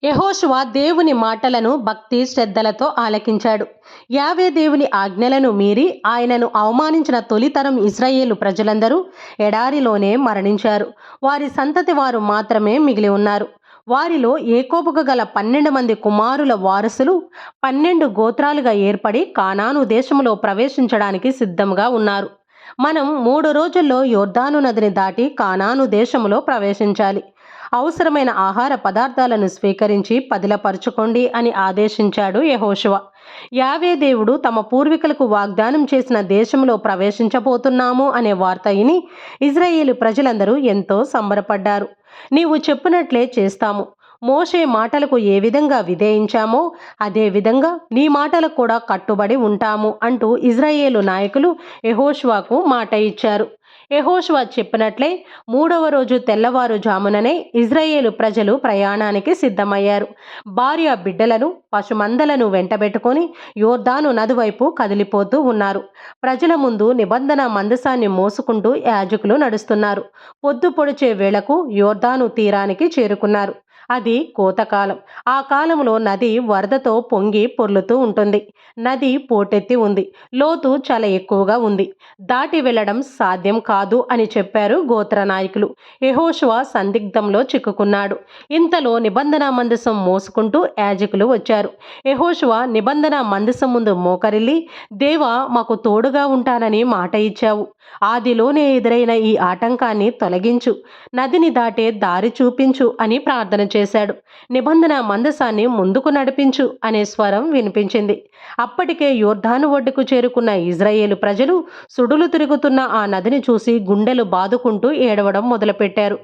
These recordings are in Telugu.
యెహోషువ దేవుని మాటలను భక్తి శ్రద్ధలతో ఆలకించాడు. యావే దేవుని ఆజ్ఞలను మీరి ఆయనను అవమానించిన తొలితరం ఇశ్రాయేలు ప్రజలందరూ ఎడారిలోనే మరణించారు. వారి సంతతి వారు మాత్రమే మిగిలి ఉన్నారు. వారిలో ఏకోబుకు గల 12 మంది కుమారుల వారసులు 12 గోత్రాలుగా ఏర్పడి కానాను దేశంలో ప్రవేశించడానికి సిద్ధంగా ఉన్నారు. మనం 3 రోజుల్లో యొర్దాను నదిని దాటి కానాను దేశంలో ప్రవేశించాలి. అవసరమైన ఆహార పదార్థాలను స్వీకరించి పదిలపరుచుకోండి అని ఆదేశించాడు యెహోషువ. యావే దేవుడు తమ పూర్వీకులకు వాగ్దానం చేసిన దేశంలో ప్రవేశించబోతున్నాము అనే వార్త విని ఇశ్రాయేలు ప్రజలందరూ ఎంతో సంబరపడ్డారు. నీవు చెప్పినట్లే చేస్తాము, మోషే మాటలకు ఏ విధంగా విధేయించామో అదే విధంగా నీ మాటలకు కూడా కట్టుబడి ఉంటాము అంటూ ఇశ్రాయేలు నాయకులు యెహోషువకు మాట ఇచ్చారు. యెహోషువ చెప్పినట్లే 3వ రోజు తెల్లవారుజాముననే ఇశ్రాయేలు ప్రజలు ప్రయాణానికి సిద్ధమయ్యారు. భార్య బిడ్డలను పశుమందలను వెంటబెట్టుకొని యొర్దాను నది వైపు కదిలిపోతూ ఉన్నారు. ప్రజల ముందు నిబంధన మందసాన్ని మోసుకుంటూ యాజకులు నడుస్తున్నారు. పొద్దు పొడిచే వేళకు యొర్దాను తీరానికి చేరుకున్నారు. అది కోతకాలం. ఆ కాలంలో నది వరదతో పొంగి పొర్లుతూ ఉంటుంది. నది పోటెత్తి ఉంది. లోతు చాలా ఎక్కువగా ఉంది. దాటి వెళ్ళడం సాధ్యం కాదు అని చెప్పారు గోత్ర నాయకులు. యెహోషువ సందిగ్ధంలో చిక్కుకున్నాడు. ఇంతలో నిబంధన మందసం మోసుకుంటూ యాజకులు వచ్చారు. యెహోషువ నిబంధన మందసం ముందు మోకరిల్లి, దేవా, మాకు తోడుగా ఉంటానని మాట ఇచ్చావు. ఆదిలోనే ఎదురైన ఈ ఆటంకాన్ని తొలగించు, నదిని దాటే దారి చూపించు అని ప్రార్థన చేశాడు. నిబంధన మందసాన్ని ముందుకు నడిపించు అనే స్వరం వినిపించింది. అప్పటికే యొర్దాను ఒడ్డుకు చేరుకున్న ఇశ్రాయేలు ప్రజలు సుడులు తిరుగుతున్న ఆ నదిని చూసి గుండెలు బాదుకుంటూ ఏడవడం మొదలుపెట్టారు.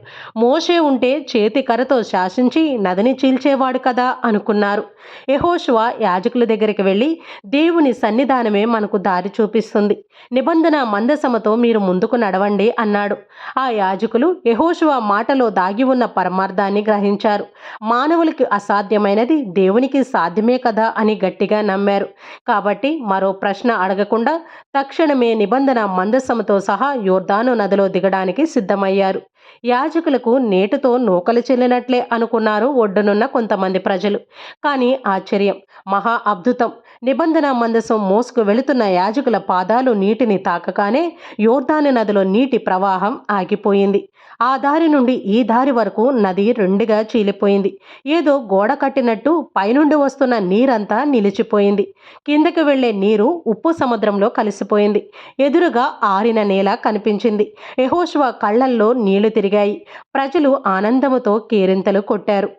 మోషే ఉంటే చేతి కర్రతో శాసించి నదిని చీల్చేవాడు కదా అనుకున్నారు. యెహోషువ యాజకుల దగ్గరికి వెళ్ళి, దేవుని సన్నిధానమే మనకు దారి చూపిస్తుంది, నిబంధన మందసముతో మీరు ముందుకు నడవండి అన్నాడు. ఆ యాజకులు యెహోషువ మాటలో దాగి ఉన్న పరమార్థాన్ని గ్రహించారు. మానవులకి అసాధ్యమైనది దేవునికి సాధ్యమే కదా అని గట్టిగా నమ్మారు. కాబట్టి మరో ప్రశ్న అడగకుండా తక్షణమే నిబంధన మందసముతో సహా యొర్దాను నదిలో దిగడానికి సిద్ధమయ్యారు. యాజకులకు నేటితో నూకలు చెల్లినట్లే అనుకున్నారు ఒడ్డునున్న కొంతమంది ప్రజలు. కానీ ఆశ్చర్యం, మహా అద్భుతం! నిబంధన మందసం మోసుకు వెళుతున్న యాజకుల పాదాలు నీటిని తాకగానే యొర్దాను నదిలో నీటి ప్రవాహం ఆగిపోయింది. ఆ దారి నుండి ఈ దారి వరకు నది రెండుగా చీలిపోయింది. ఏదో గోడ కట్టినట్టు పైనుండి వస్తున్న నీరంతా నిలిచిపోయింది. కిందకి వెళ్లే నీరు ఉప్పు సముద్రంలో కలిసిపోయింది. ఎదురుగా ఆరిన నేల కనిపించింది. యెహోషువ కళ్ళల్లో నీళ్లు తిరిగాయి. ప్రజలు ఆనందముతో కేరింతలు కొట్టారు.